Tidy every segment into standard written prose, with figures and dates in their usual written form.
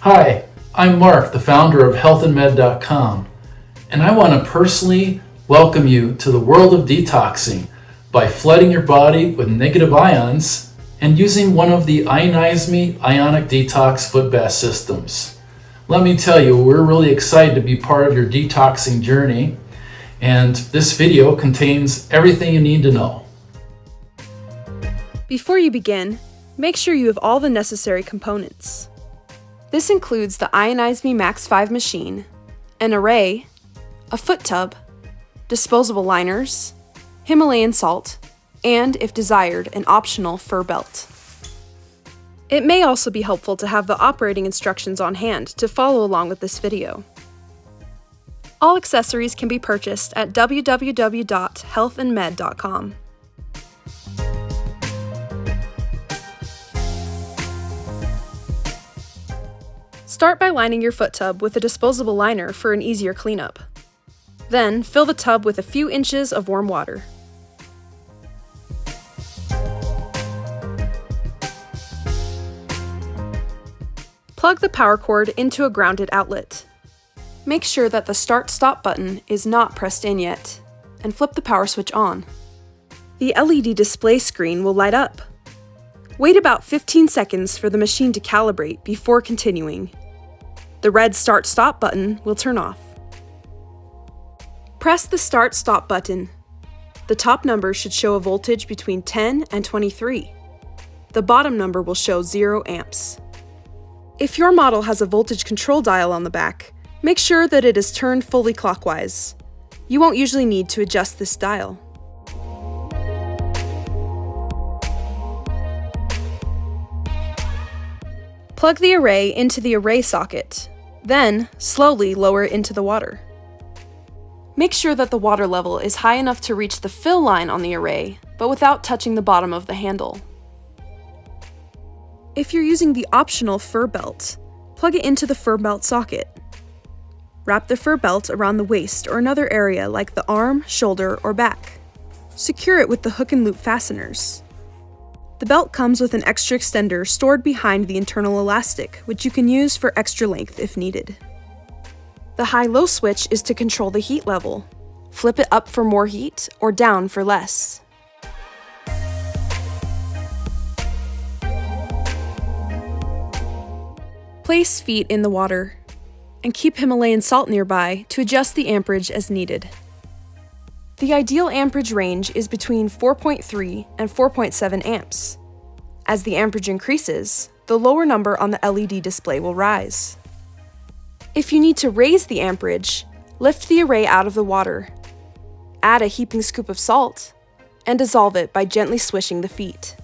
Hi, I'm Mark, the founder of HEALTHandMED.com, and I want to personally welcome you to the world of detoxing by flooding your body with negative ions and using one of the IonizeMe Ionic Detox foot bath systems. Let me tell you, we're really excited to be part of your detoxing journey, and this video contains everything you need to know. Before you begin, make sure you have all the necessary components. This includes the IonizeMe Maxx 5 machine, an array, a foot tub, disposable liners, Himalayan salt, and, if desired, an optional fur belt. It may also be helpful to have the operating instructions on hand to follow along with this video. All accessories can be purchased at www.healthandmed.com. Start by lining your foot tub with a disposable liner for an easier cleanup. Then, fill the tub with a few inches of warm water. Plug the power cord into a grounded outlet. Make sure that the start-stop button is not pressed in yet, and flip the power switch on. The LED display screen will light up. Wait about 15 seconds for the machine to calibrate before continuing. The red Start-Stop button will turn off. Press the Start-Stop button. The top number should show a voltage between 10 and 23. The bottom number will show 0 amps. If your model has a voltage control dial on the back, make sure that it is turned fully clockwise. You won't usually need to adjust this dial. Plug the array into the array socket, then slowly lower it into the water. Make sure that the water level is high enough to reach the fill line on the array, but without touching the bottom of the handle. If you're using the optional fur belt, plug it into the fur belt socket. Wrap the fur belt around the waist or another area like the arm, shoulder, or back. Secure it with the hook and loop fasteners. The belt comes with an extra extender stored behind the internal elastic, which you can use for extra length if needed. The high-low switch is to control the heat level. Flip it up for more heat or down for less. Place feet in the water, and keep Himalayan salt nearby to adjust the amperage as needed. The ideal amperage range is between 4.3 and 4.7 amps. As the amperage increases, the lower number on the LED display will rise. If you need to raise the amperage, lift the array out of the water, add a heaping scoop of salt, and dissolve it by gently swishing the feet.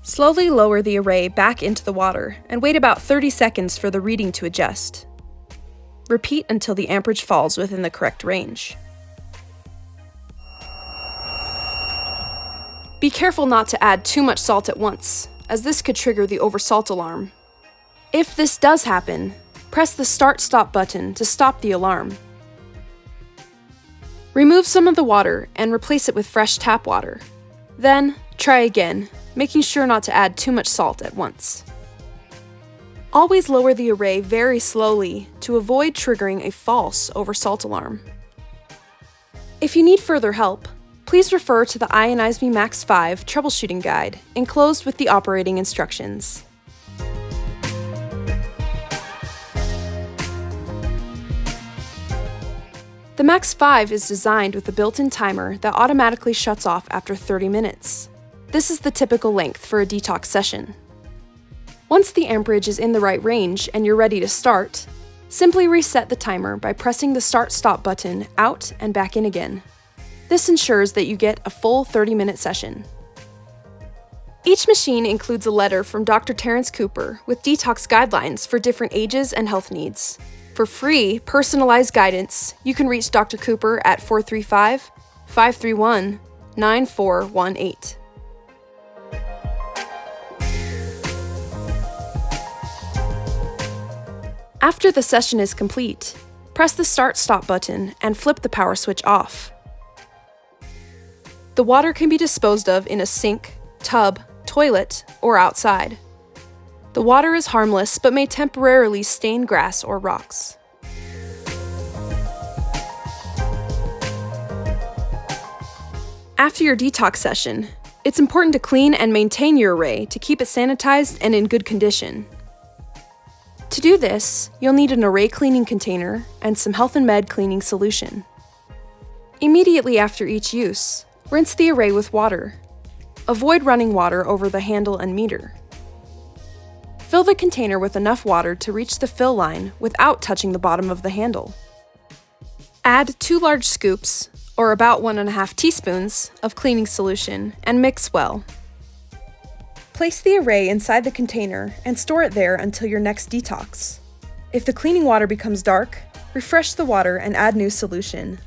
Slowly lower the array back into the water and wait about 30 seconds for the reading to adjust. Repeat until the amperage falls within the correct range. Be careful not to add too much salt at once, as this could trigger the oversalt alarm. If this does happen, press the Start-Stop button to stop the alarm. Remove some of the water and replace it with fresh tap water. Then, try again, making sure not to add too much salt at once. Always lower the array very slowly to avoid triggering a false oversalt alarm. If you need further help, please refer to the IonizeMe Maxx 5 troubleshooting guide enclosed with the operating instructions. The Maxx 5 is designed with a built-in timer that automatically shuts off after 30 minutes. This is the typical length for a detox session. Once the amperage is in the right range and you're ready to start, simply reset the timer by pressing the Start-Stop button out and back in again. This ensures that you get a full 30-minute session. Each machine includes a letter from Dr. Terrence Cooper with detox guidelines for different ages and health needs. For free, personalized guidance, you can reach Dr. Cooper at 435-531-9418. After the session is complete, press the Start-Stop button and flip the power switch off. The water can be disposed of in a sink, tub, toilet, or outside. The water is harmless but may temporarily stain grass or rocks. After your detox session, it's important to clean and maintain your array to keep it sanitized and in good condition. To do this, you'll need an array cleaning container and some HEALTHandMED cleaning solution. Immediately after each use, rinse the array with water. Avoid running water over the handle and meter. Fill the container with enough water to reach the fill line without touching the bottom of the handle. Add 2 large scoops, or about 1.5 teaspoons, of cleaning solution and mix well. Place the array inside the container and store it there until your next detox. If the cleaning water becomes dark, refresh the water and add new solution.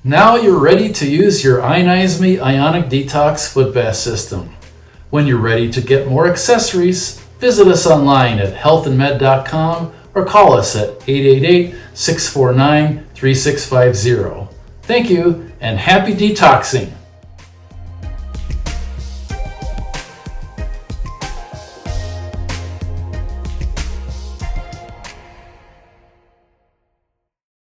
Now you're ready to use your IonizeMe Ionic Detox foot bath system. When you're ready to get more accessories, visit us online at HEALTHandMED.com or call us at 888-649-3650. Thank you and happy detoxing!